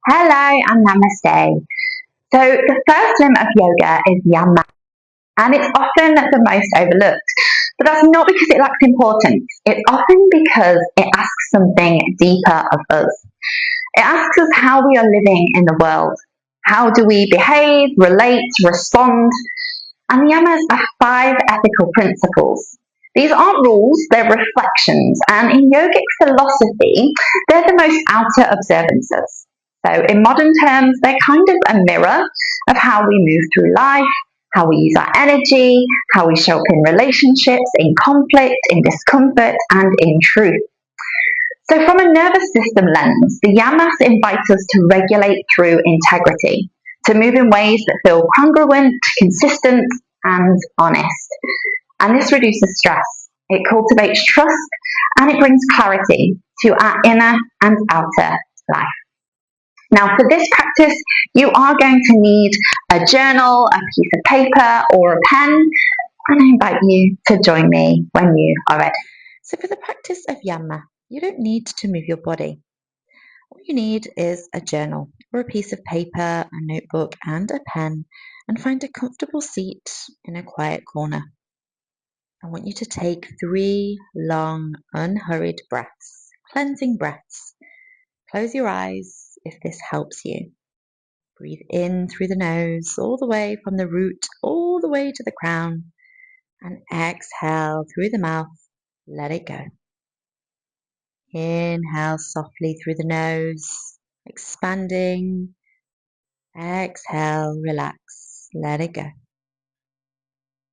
Hello and namaste. So, the first limb of yoga is Yama, and it's often the most overlooked. But that's not because it lacks importance, it's often because it asks something deeper of us. It asks us how we are living in the world. How do we behave, relate, respond? And the Yamas are five ethical principles. These aren't rules, they're reflections, and in yogic philosophy, they're the most outer observances. So, in modern terms, they're kind of a mirror of how we move through life, how we use our energy, how we show up in relationships, in conflict, in discomfort, and in truth. So, from a nervous system lens, the yamas invite us to regulate through integrity, to move in ways that feel congruent, consistent, and honest. And this reduces stress, it cultivates trust, and it brings clarity to our inner and outer life. Now, for this practice, you are going to need a journal, a piece of paper, or a pen, and I invite you to join me when you are ready. So, for the practice of Yama, you don't need to move your body. All you need is a journal or a piece of paper, a notebook, and a pen, and find a comfortable seat in a quiet corner. I want you to take 3 long, unhurried breaths, cleansing breaths. Close your eyes if this helps you. Breathe in through the nose, all the way from the root, all the way to the crown, and exhale through the mouth. Let it go. Inhale softly through the nose, expanding. Exhale, relax, let it go.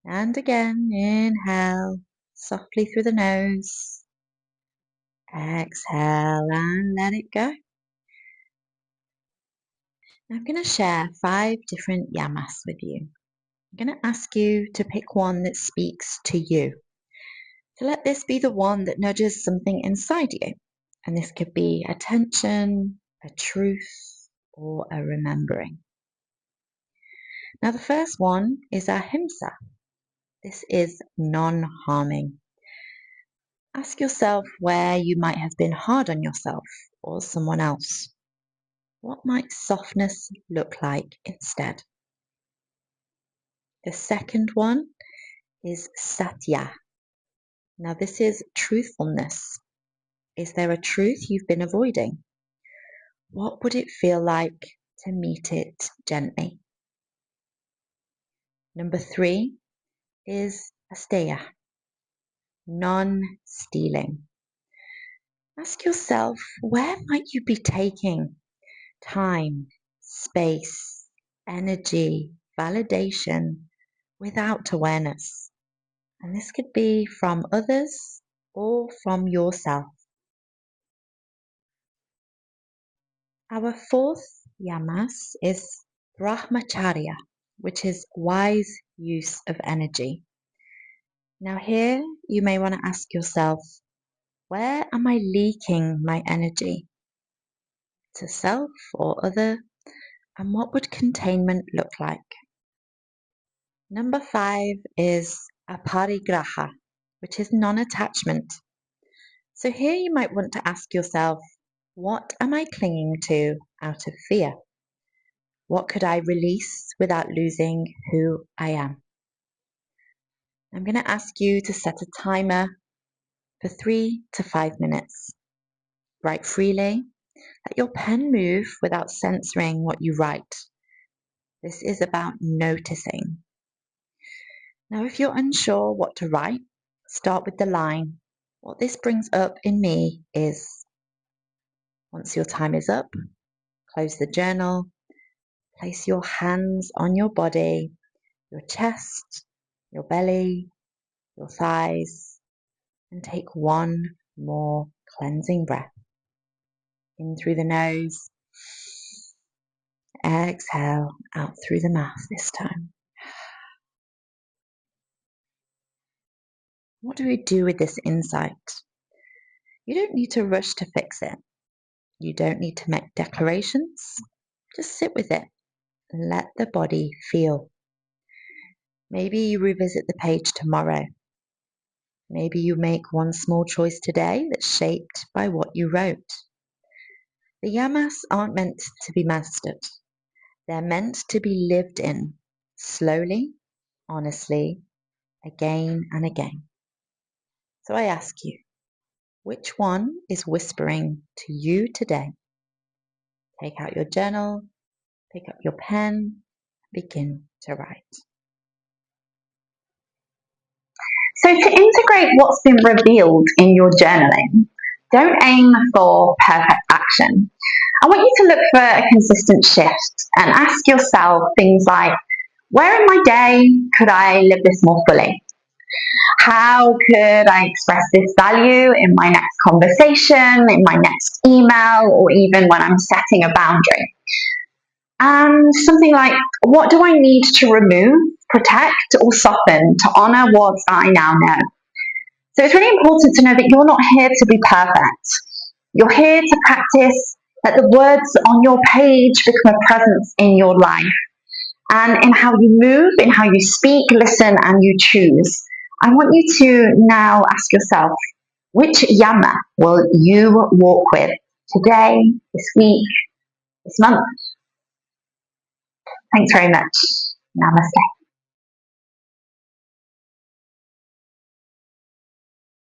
And again, inhale softly through the nose. Exhale and let it go. Now I'm going to share 5 different yamas with you. I'm going to ask you to pick one that speaks to you. So let this be the one that nudges something inside you. And this could be a tension, a truth, or a remembering. Now the first one is ahimsa. This is non-harming. Ask yourself where you might have been hard on yourself or someone else. What might softness look like instead? The second one is satya. Now this is truthfulness. Is there a truth you've been avoiding? What would it feel like to meet it gently? Number 3 is asteya, non-stealing. Ask yourself, where might you be taking time, space, energy, validation without awareness? And this could be from others or from yourself. Our fourth yamas is brahmacharya, which is wise use of energy. Now here you may want to ask yourself, where am I leaking my energy? To self or other? And what would containment look like? Number 5 is aparigraha, which is non-attachment. So here you might want to ask yourself, what am I clinging to out of fear? What could I release without losing who I am? I'm going to ask you to set a timer for 3 to 5 minutes. Write freely. Let your pen move without censoring what you write. This is about noticing. Now, if you're unsure what to write, start with the line. What this brings up in me is, once your time is up, close the journal, place your hands on your body, your chest, your belly, your thighs, and take one more cleansing breath. In through the nose, exhale out through the mouth this time. What do we do with this insight? You don't need to rush to fix it. You don't need to make declarations. Just sit with it and let the body feel. Maybe you revisit the page tomorrow. Maybe you make one small choice today that's shaped by what you wrote. The Yamas aren't meant to be mastered. They're meant to be lived in, slowly, honestly, again and again. So I ask you, which one is whispering to you today? Take out your journal, pick up your pen, begin to write. So to integrate what's been revealed in your journaling, don't aim for perfect action. I want you to look for a consistent shift and ask yourself things like, where in my day could I live this more fully? How could I express this value in my next conversation, in my next email, or even when I'm setting a boundary? And something like, what do I need to remove, protect, or soften to honor what I now know? So it's really important to know that you're not here to be perfect. You're here to practice, that the words on your page become a presence in your life and in how you move, in how you speak, listen, and you choose. I want you to now ask yourself, which Yama will you walk with today, this week, this month? Thanks very much. Namaste.